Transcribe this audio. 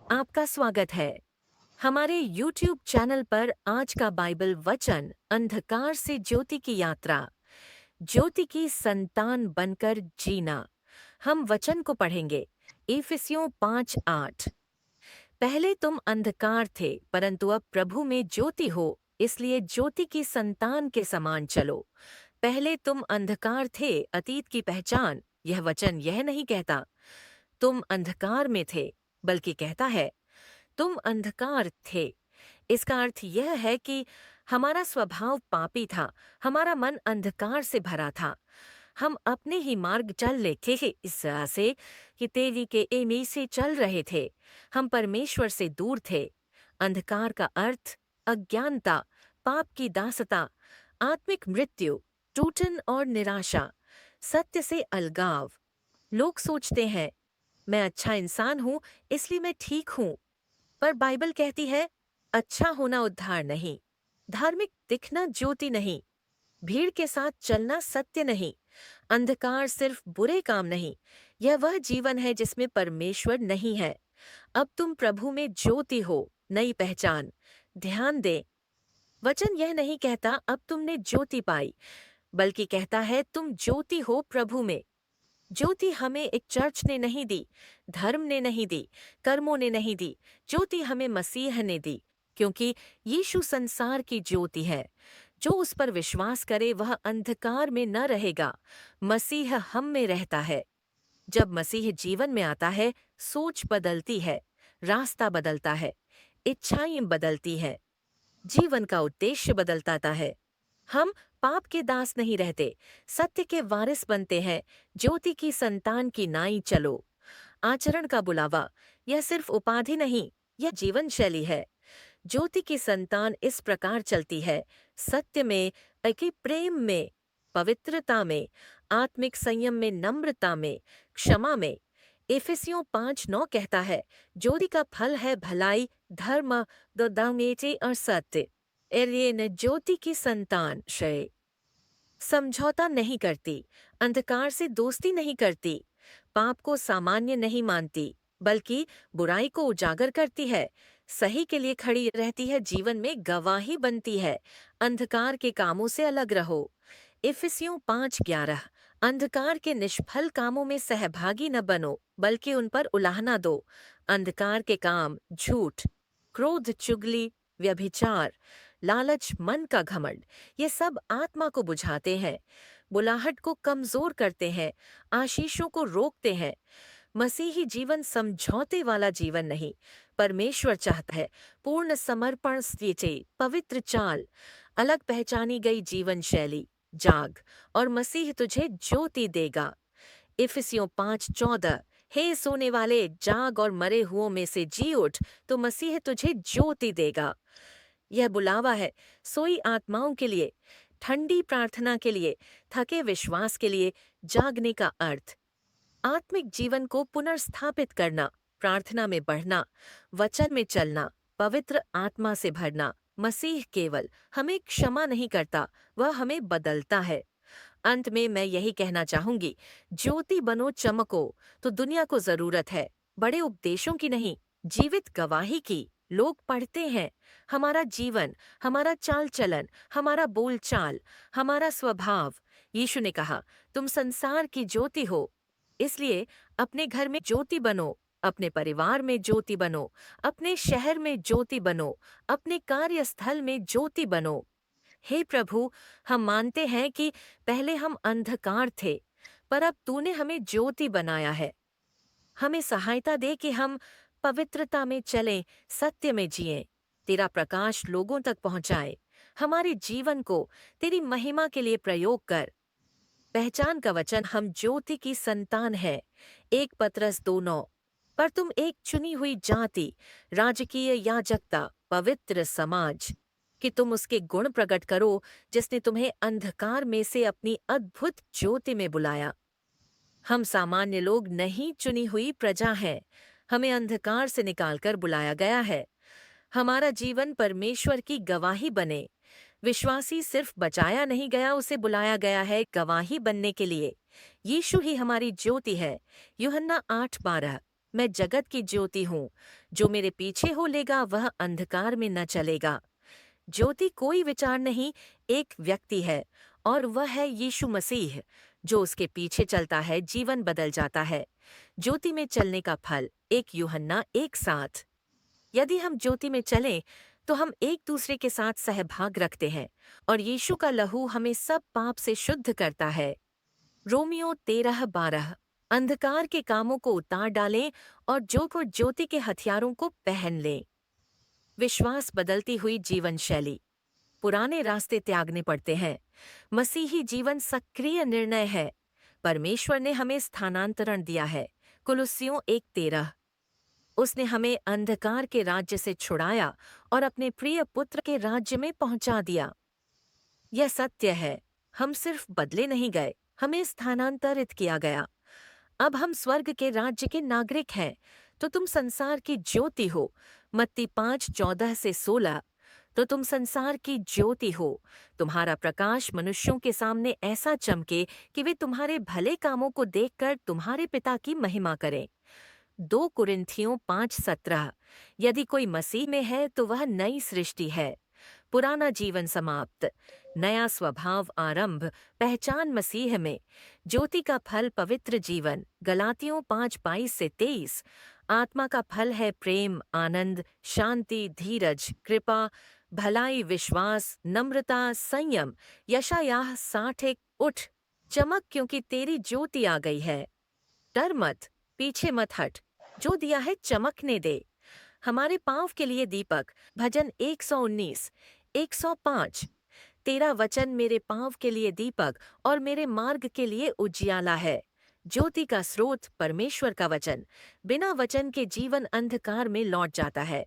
आपका स्वागत है हमारे YouTube चैनल पर। आज का बाइबल वचन अंधकार से ज्योति की यात्रा, ज्योति की संतान बनकर जीना। हम वचन को पढ़ेंगे। इफिसियों 5:8। पहले तुम अंधकार थे, परंतु अब प्रभु में ज्योति हो, इसलिए ज्योति की संतान के समान चलो। पहले तुम अंधकार थे, अतीत की पहचान। यह वचन यह नहीं कहता तुम अंधकार में थे, बल्कि कहता है तुम अंधकार थे। इसका अर्थ यह है कि हमारा स्वभाव पापी था, हमारा मन अंधकार से भरा था। हम अपने ही मार्ग चल लेते थे, इस तरह से कि तेरी के एमी से चल रहे थे। हम परमेश्वर से दूर थे। अंधकार का अर्थ अज्ञानता, पाप की दासता, आत्मिक मृत्यु, टूटन और निराशा, सत्य से अलगाव। लोग सोचते हैं मैं अच्छा इंसान हूं, इसलिए मैं ठीक हूं। पर बाइबल कहती है अच्छा होना उद्धार नहीं, धार्मिक दिखना ज्योति नहीं, भीड़ के साथ चलना सत्य नहीं, अंधकार सिर्फ बुरे काम नहीं, यह वह जीवन है जिसमें परमेश्वर नहीं है। अब तुम प्रभु में ज्योति हो, नई पहचान। ध्यान दे, वचन यह नहीं कहता अब तुमने ज्योति पाई, बल्कि कहता है तुम ज्योति हो प्रभु में। ज्योति हमें एक चर्च ने नहीं दी, धर्म ने नहीं दी, कर्मों ने नहीं दी। ज्योति हमें मसीह ने दी, क्योंकि यीशु संसार की ज्योति है। जो उस पर विश्वास करे वह अंधकार में न रहेगा। मसीह हम में रहता है। जब मसीह जीवन में आता है, सोच बदलती है, रास्ता बदलता है, इच्छाएं बदलती है, जीवन का उद्देश्य बदलता है। हम पाप के दास नहीं रहते, सत्य के वारिस बनते हैं। ज्योति की संतान की नाई चलो। आचरण का बुलावा, यह सिर्फ उपाधि नहीं, यह जीवन शैली है। ज्योति की संतान इस प्रकार चलती है, सत्य में, कि प्रेम में, पवित्रता में, आत्मिक संयम में, नम्रता में, क्षमा में। इफिसियों 5:9 कहता है ज्योति का फल है भलाई, धर्म, दामेटे और सत्य। एरियन ज्योति की संतान शय समझौता नहीं करती, अंधकार से दोस्ती नहीं करती, पाप को सामान्य नहीं मानती, बल्कि बुराई को उजागर करती है, सही के लिए खड़ी रहती है, जीवन में गवाही बनती है। अंधकार के कामों से अलग रहो। इफिसियों 5:11। अंधकार के निष्फल कामों में सहभागी न बनो, बल्कि उन पर उलाहना दो। अंधकार के काम झूठ, क्रोध, चुगली, व्यभिचार, लालच, मन का घमंड, ये सब आत्मा को बुझाते हैं, बुलाहट को कमजोर करते हैं, आशीषों को रोकते हैं। मसीही जीवन समझौते वाला जीवन नहीं। परमेश्वर चाहता है पूर्ण समर्पण, स्थिति, पवित्र चाल, अलग पहचानी गई जीवन शैली। जाग और मसीह तुझे ज्योति देगा। इफिसियों 5:14। हे सोने वाले, जाग और मरे हुओं में से जी उठ, तो मसीह तुझे ज्योति देगा। यह बुलावा है सोई आत्माओं के लिए, ठंडी प्रार्थना के लिए, थके विश्वास के लिए। जागने का अर्थ आत्मिक जीवन को पुनर्स्थापित करना, प्रार्थना में बढ़ना, वचन में चलना, पवित्र आत्मा से भरना। मसीह केवल हमें क्षमा नहीं करता, वह हमें बदलता है। अंत में मैं यही कहना चाहूंगी, ज्योति बनो, चमको। तो दुनिया को जरूरत है बड़े उपदेशों की नहीं, जीवित गवाही की। लोग पढ़ते हैं हमारा जीवन, हमारा चाल चलन, हमारा बोल चाल, हमारा स्वभाव। यीशु ने कहा तुम संसार की ज्योति हो, इसलिए अपने घर में ज्योति बनो, अपने परिवार में ज्योति बनो, अपने शहर में ज्योति बनो, अपने कार्यस्थल में ज्योति बनो। हे प्रभु, हम मानते हैं कि पहले हम अंधकार थे, पर अब तूने हमें ज्योति बनाया है। हमें सहायता दे कि हम पवित्रता में चलें, सत्य में जिएं, तेरा प्रकाश लोगों तक पहुंचाए। हमारे जीवन को तेरी महिमा के लिए प्रयोग कर। पहचान का वचन हम ज्योति की संतान है। 1 पतरस 2:9। पर तुम एक चुनी हुई जाति, राजकीय याजकता, पवित्र समाज, कि तुम उसके गुण प्रकट करो जिसने तुम्हें अंधकार में से अपनी अद्भुत ज्योति में बुलाया। हम सामान्य लोग नहीं, चुनी हुई प्रजा हैं। हमें अंधकार से निकालकर बुलाया गया है। हमारा जीवन परमेश्वर की गवाही बने। विश्वासी सिर्फ बचाया नहीं गया, उसे बुलाया गया है गवाही बनने के लिए। यीशु ही हमारी ज्योति है। यूहन्ना 8:12। मैं जगत की ज्योति हूँ। जो मेरे पीछे हो लेगा वह अंधकार में न चलेगा। ज्योति कोई विचार नहीं, एक व्यक्ति है, और वह है यीशु मसीह। जो उसके पीछे चलता है जीवन बदल जाता है। ज्योति में चलने का फल, 1 यूहन्ना 1:7। यदि हम ज्योति में चलें तो हम एक दूसरे के साथ सहभाग रखते हैं, और यीशु का लहू हमें सब पाप से शुद्ध करता है। रोमियो 13:12। अंधकार के कामों को उतार डालें और जो को ज्योति के हथियारों को पहन लें। विश्वास बदलती हुई जीवन शैली। पुराने रास्ते त्यागने पड़ते हैं। मसीही जीवन सक्रिय निर्णय है। परमेश्वर ने हमें स्थानांतरण दिया है। कुलुस्सियों 1:13। उसने हमें अंधकार के राज्य से छुड़ाया और अपने प्रिय पुत्र के राज्य में पहुंचा दिया। यह सत्य है। हम सिर्फ बदले नहीं गए, हमें स्थानांतरित किया गया। अब हम स्वर्ग के राज्य के नागरिक हैं। तो तुम संसार की ज्योति हो। मत्ती 5:14-16। तो तुम संसार की ज्योति हो। तुम्हारा प्रकाश मनुष्यों के सामने ऐसा चमके कि वे तुम्हारे भले कामों को देखकर तुम्हारे पिता की महिमा करें। 2 कुरिन्थियों 5:17। यदि कोई मसीह में है तो वह नई सृष्टि है। पुराना जीवन समाप्त, नया स्वभाव आरंभ। पहचान मसीह में। ज्योति का फल पवित्र जीवन। गलातियों 5:22-23। आत्मा का फल है प्रेम, आनंद, शांति, धीरज, कृपा, भलाई, विश्वास, नम्रता, संयम। यशायाह 60:1। उठ, चमक, क्योंकि तेरी ज्योति आ गई है। डर मत, पीछे मत हट, जो दिया है चमकने दे। हमारे पाँव के लिए दीपक। भजन 119, 105। तेरा वचन मेरे पाँव के लिए दीपक और मेरे मार्ग के लिए उजियाला है। ज्योति का स्रोत परमेश्वर का वचन। बिना वचन के जीवन अंधकार में लौट जाता है।